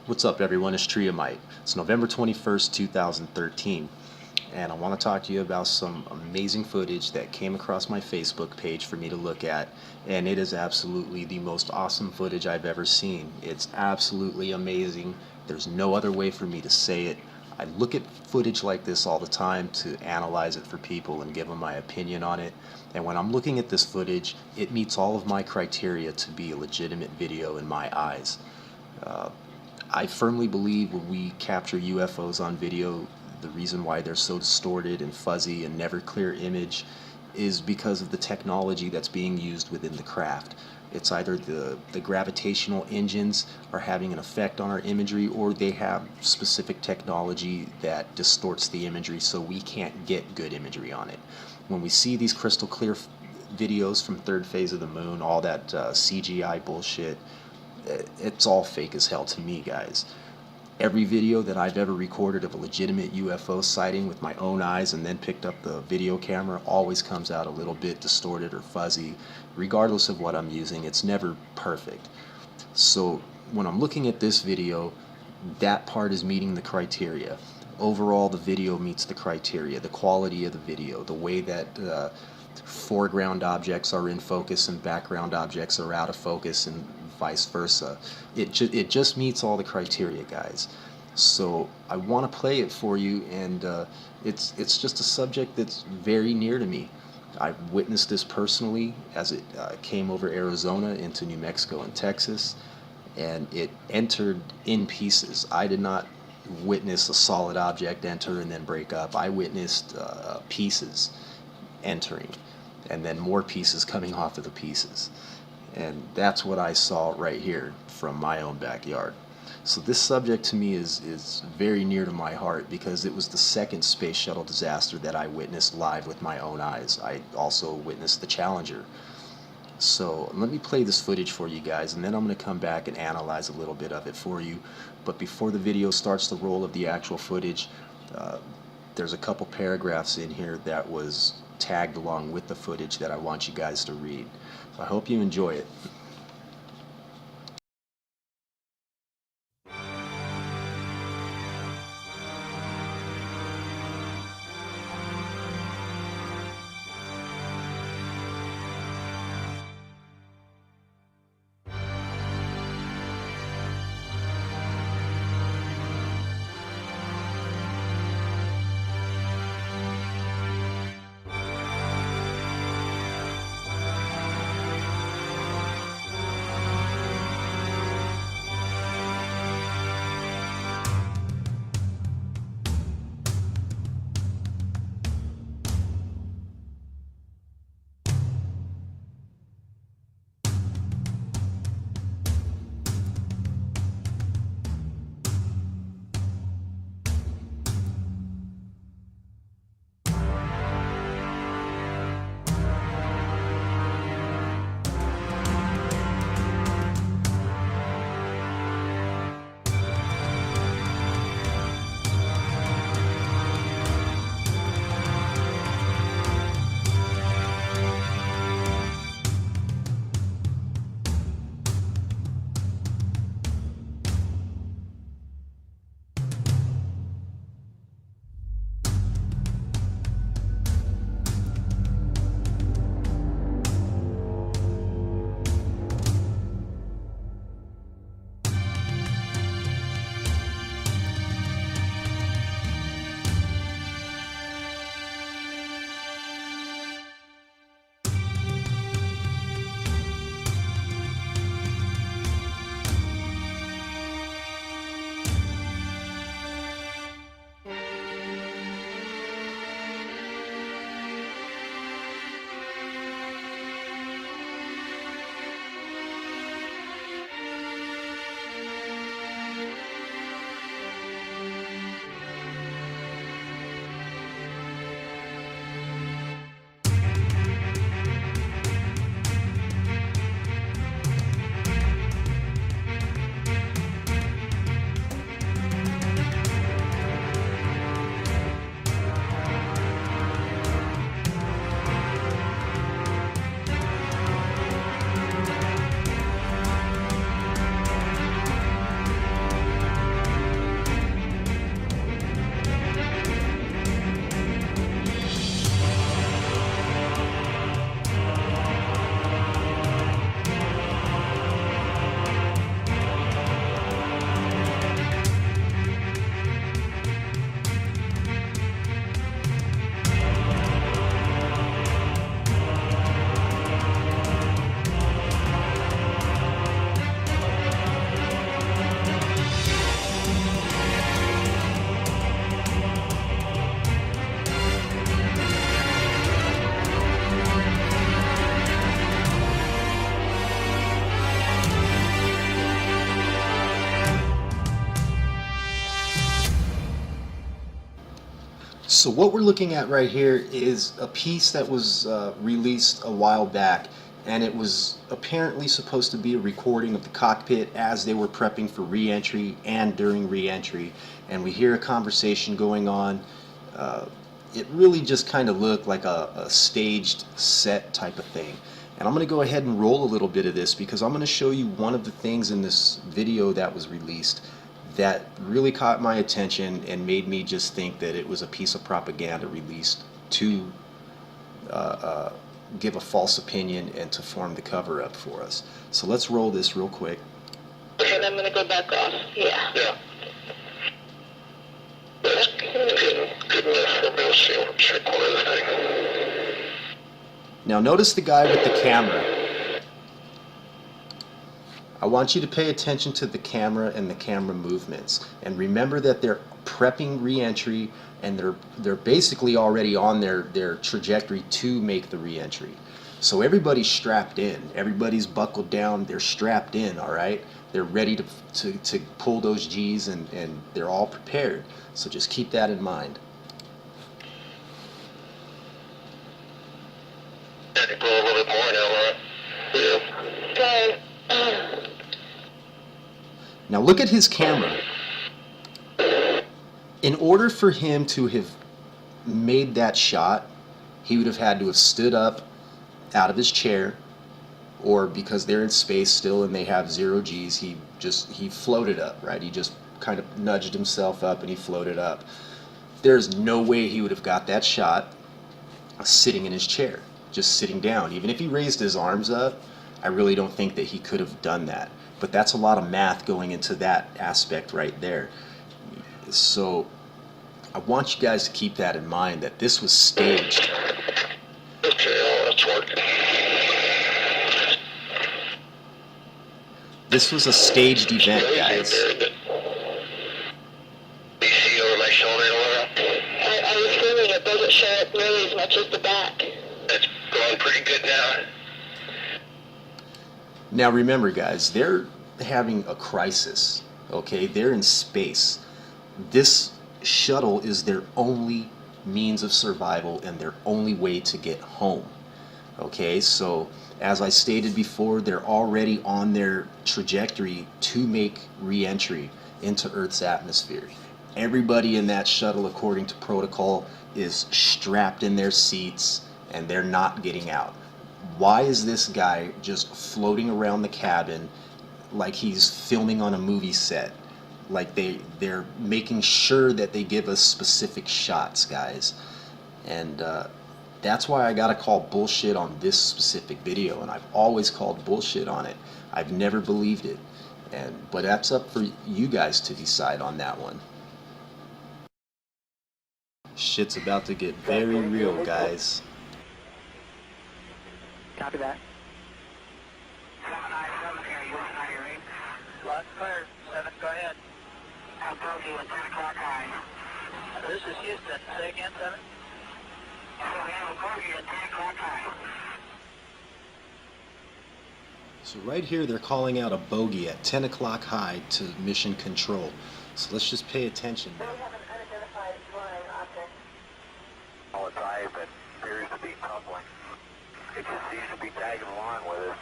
What's up, everyone? It's Triamite. It's November 21st, 2013, and I want to talk to you about some amazing footage that came across my Facebook page for me to look at, and it is absolutely the most awesome footage I've ever seen. It's absolutely amazing. There's no other way for me to say it. I look at footage like this all the time to analyze it for people and give them my opinion on it. And when I'm looking at this footage, it meets all of my criteria to be a legitimate video in my eyes. I firmly believe when we capture UFOs on video, the reason why they're so distorted and fuzzy and never clear image is because of the technology that's being used within the craft. It's either the gravitational engines are having an effect on our imagery, or they have specific technology that distorts the imagery so we can't get good imagery on it. When we see these crystal clear videos from third phase of the moon, all that CGI bullshit, it's all fake as hell to me, guys. Every video that I've ever recorded of a legitimate UFO sighting with my own eyes and then picked up the video camera always comes out a little bit distorted or fuzzy. Regardless of what I'm using, it's never perfect. So when I'm looking at this video, that part is meeting the criteria. Overall, the video meets the criteria. The quality of the video, the way that foreground objects are in focus and background objects are out of focus, and vice versa. It just meets all the criteria, guys. So I want to play it for you, and it's just a subject that's very near to me. I've witnessed this personally as it came over Arizona into New Mexico and Texas, and it entered in pieces. I did not witness a solid object enter and then break up. I witnessed pieces entering, and then more pieces coming off of the pieces. And that's what I saw right here from my own backyard. So this subject to me is very near to my heart because it was the second space shuttle disaster that I witnessed live with my own eyes. I also witnessed the Challenger. So let me play this footage for you guys, and then I'm going to come back and analyze a little bit of it for you. But before the video starts the roll of the actual footage, there's a couple paragraphs in here that was tagged along with the footage that I want you guys to read. So I hope you enjoy it. So what we're looking at right here is a piece that was released a while back, and it was apparently supposed to be a recording of the cockpit as they were prepping for re-entry and during re-entry. And we hear a conversation going on. It really just kind of looked like a staged set type of thing. And I'm going to go ahead and roll a little bit of this because I'm going to show you one of the things in this video that was released that really caught my attention and made me just think that it was a piece of propaganda released to give a false opinion and to form the cover-up for us. So let's roll this real quick. And I'm going to go back off. Yeah. Yeah. Now notice the guy with the camera. I want you to pay attention to the camera and the camera movements, and remember that they're prepping re-entry, and they're basically already on their trajectory to make the re-entry. So everybody's strapped in, everybody's buckled down, they're strapped in, all right? They're ready to pull those G's, and they're all prepared. So just keep that in mind. Pull a little bit more now, yeah. Now look at his camera. In order for him to have made that shot, he would have had to have stood up out of his chair, or because they're in space still and they have 0 G's, he floated up, right? He just kind of nudged himself up and he floated up. There's no way he would have got that shot sitting in his chair, just sitting down. Even if he raised his arms up, I really don't think that he could have done that. But that's a lot of math going into that aspect right there. So I want you guys to keep that in mind, that this was staged. Okay, that's working. This was a staged event, guys. You see over my shoulder, Laura? I was feeling it doesn't show up nearly as much as the back. It's going pretty good now. Now remember, guys, they're having a crisis, okay? They're in space. This shuttle is their only means of survival and their only way to get home, okay? So as I stated before, they're already on their trajectory to make re-entry into Earth's atmosphere. Everybody in that shuttle, according to protocol, is strapped in their seats and they're not getting out. Why is this guy just floating around the cabin like he's filming on a movie set? Like they're making sure that they give us specific shots, guys. And that's why I gotta call bullshit on this specific video, and I've always called bullshit on it. I've never believed it. But that's up for you guys to decide on that one. Shit's about to get very real, guys. Copy that. 797 here, you want to hear me? Lots clear. 7, go ahead. I'll go to you at 10 o'clock high. This is Houston. Say again, 7? So we have a bogey at 10 o'clock high. So right here they're calling out a bogey at 10 o'clock high to mission control. So let's just pay attention now. We have an unidentified flying object. Oh, it's high, but appears to be tumbling. It just seems to be tagging along with us.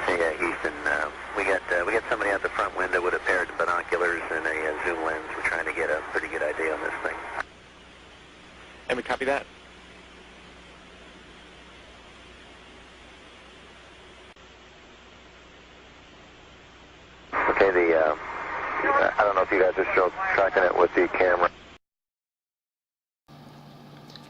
Yeah, Houston, we got somebody out the front window with a pair of binoculars and a zoom lens. We're trying to get a pretty good idea on this thing. And we copy that. Okay, I don't know if you guys are still tracking it with the camera.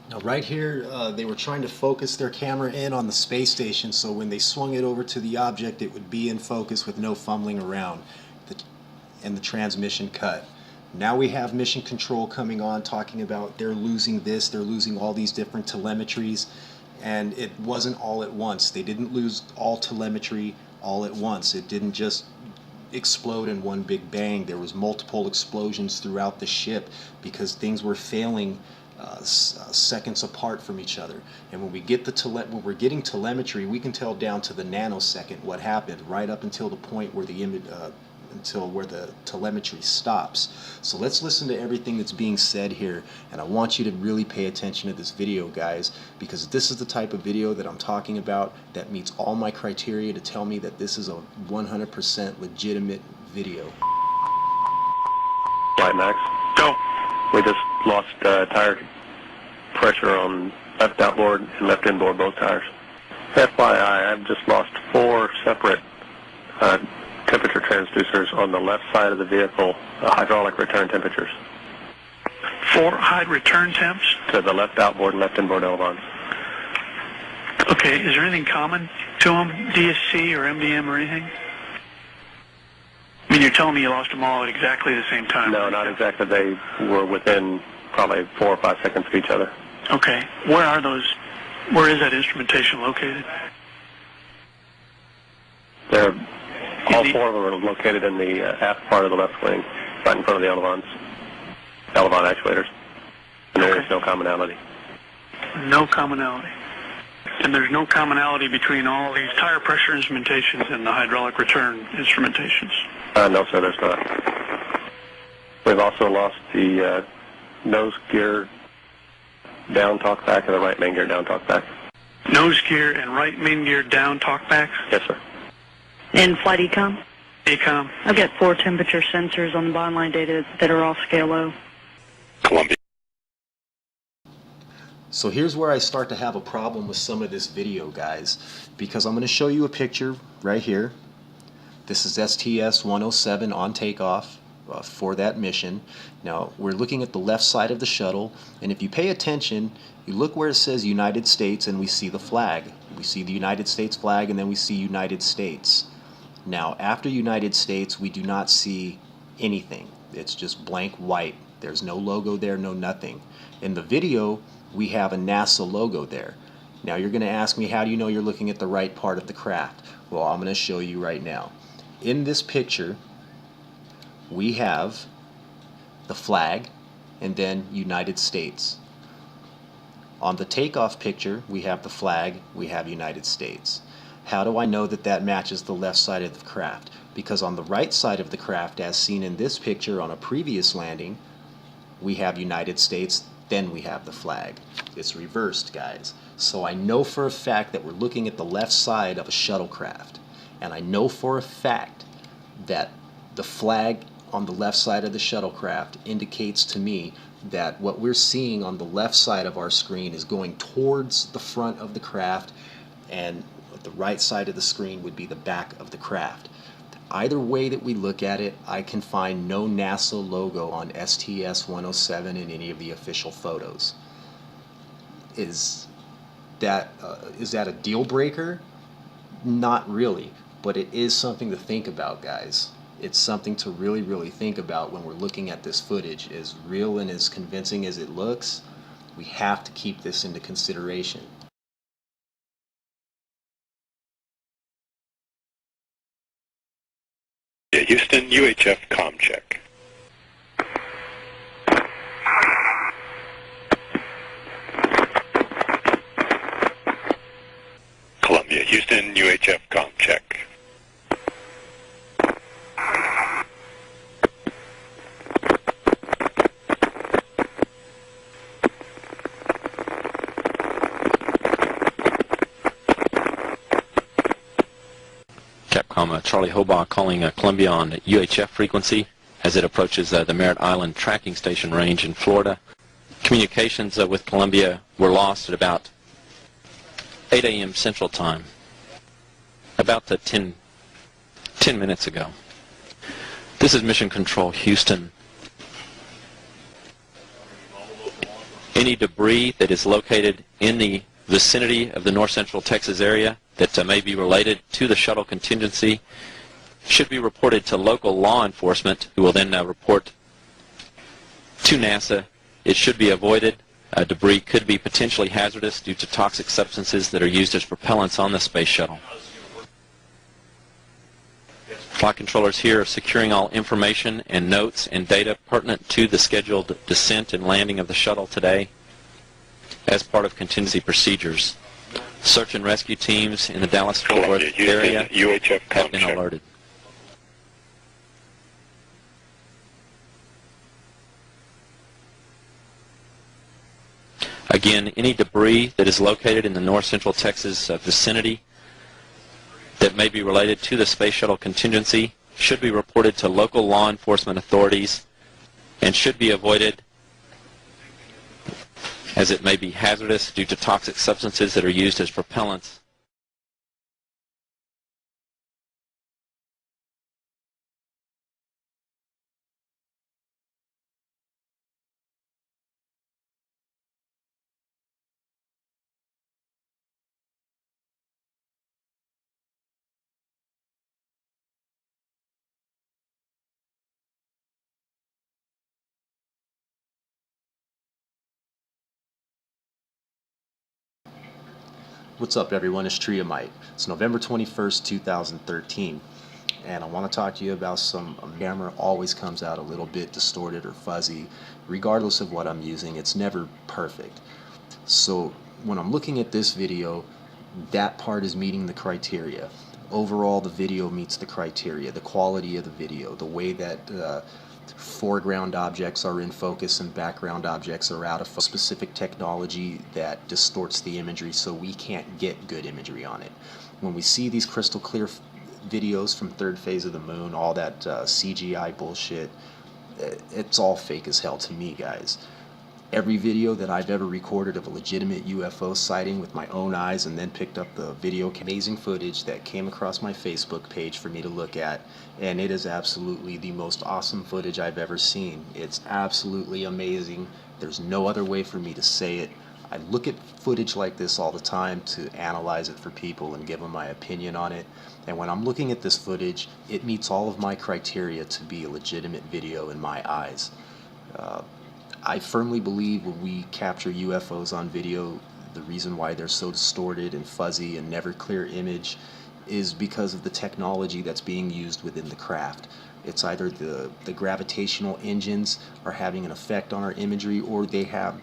Now right here, they were trying to focus their camera in on the space station, so when they swung it over to the object, it would be in focus with no fumbling around, and the transmission cut. Now we have mission control coming on, talking about they're losing this, they're losing all these different telemetries, and it wasn't all at once. They didn't lose all telemetry all at once. It didn't just explode in one big bang. There was multiple explosions throughout the ship because things were failing seconds apart from each other. And when we get when we're getting telemetry, we can tell down to the nanosecond what happened, right up until the point where the image where the telemetry stops. So let's listen to everything that's being said here, and I want you to really pay attention to this video, guys, because this is the type of video that I'm talking about that meets all my criteria to tell me that this is a 100% legitimate video. Flight Max. Go. We just lost tire pressure on left outboard and left inboard, both tires. FYI, I've just lost 4 separate temperature transducers on the left side of the vehicle, hydraulic return temperatures. 4 high return temps? To the left outboard and left inboard elevons. Okay, is there anything common to them, DSC or MDM or anything? I mean, you're telling me you lost them all at exactly the same time? No, not exactly. They were within probably 4 or 5 seconds of each other. Okay. Where are those? Where is that instrumentation located? All 4 of them are located in the aft part of the left wing, right in front of the elevon actuators. And there is no commonality. No commonality. And there's no commonality between all these tire pressure instrumentations and the hydraulic return instrumentations? No, sir, there's not. We've also lost the nose gear down talkback and the right main gear down talkback. Nose gear and right main gear down talkbacks? Yes, sir. In flight econ? Econ. I've got 4 temperature sensors on the bottom line data that are off scale low. Columbia. So here's where I start to have a problem with some of this video, guys, because I'm going to show you a picture right here. This is STS107 on takeoff for that mission. Now we're looking at the left side of the shuttle, and if you pay attention, you look where it says United States and we see the flag. We see the United States flag, and then we see United States. Now after United States, we do not see anything. It's just blank white. There's no logo there, no nothing. In the video, we have a NASA logo there. Now you're going to ask me, how do you know you're looking at the right part of the craft? Well, I'm going to show you right now. In this picture, we have the flag and then United States. On the takeoff picture, we have the flag, we have United States. How do I know that that matches the left side of the craft? Because on the right side of the craft, as seen in this picture on a previous landing, we have United States, then we have the flag. It's reversed, guys. So I know for a fact that we're looking at the left side of a shuttlecraft. And I know for a fact that the flag on the left side of the shuttlecraft indicates to me that what we're seeing on the left side of our screen is going towards the front of the craft, and the right side of the screen would be the back of the craft. Either way that we look at it, I can find no NASA logo on STS107 in any of the official photos. Is that a deal breaker? Not really, but it is something to think about, guys. It's something to really, really think about when we're looking at this footage. As real and as convincing as it looks, we have to keep this into consideration. Houston, UHF comm check. Columbia, Houston, UHF comm check. Capcom Charlie Hobart calling Columbia on UHF frequency as it approaches the Merritt Island tracking station range in Florida. Communications with Columbia were lost at about 8 a.m. Central Time, about 10 minutes ago. This is Mission Control Houston. Any debris that is located in the vicinity of the north central Texas area that may be related to the shuttle contingency should be reported to local law enforcement, who will then report to NASA. It should be avoided. Debris could be potentially hazardous due to toxic substances that are used as propellants on the space shuttle. Flight controllers here are securing all information and notes and data pertinent to the scheduled descent and landing of the shuttle today as part of contingency procedures. Search and rescue teams in the Dallas-Fort Worth Columbia, Houston, area UHF have been ComCheck. alerted. Again, any debris that is located in the north central Texas vicinity that may be related to the space shuttle contingency should be reported to local law enforcement authorities and should be avoided as it may be hazardous due to toxic substances that are used as propellants. What's up, everyone? It's Triamite. It's November 21st, 2013, and I want to talk to you about some camera always comes out a little bit distorted or fuzzy. Regardless of what I'm using, it's never perfect. So when I'm looking at this video, that part is meeting the criteria. Overall, the video meets the criteria, the quality of the video, the way that foreground objects are in focus and background objects are out of focus. Specific technology that distorts the imagery so we can't get good imagery on it. When we see these crystal clear videos from third phase of the moon, all that CGI bullshit, it's all fake as hell to me, guys. Every video that I've ever recorded of a legitimate UFO sighting with my own eyes and then picked up the video, amazing footage that came across my Facebook page for me to look at, and it is absolutely the most awesome footage I've ever seen. It's absolutely amazing. There's no other way for me to say it. I look at footage like this all the time to analyze it for people and give them my opinion on it. And when I'm looking at this footage, it meets all of my criteria to be a legitimate video in my eyes. I firmly believe when we capture UFOs on video, the reason why they're so distorted and fuzzy and never clear image is because of the technology that's being used within the craft. It's either the gravitational engines are having an effect on our imagery, or they have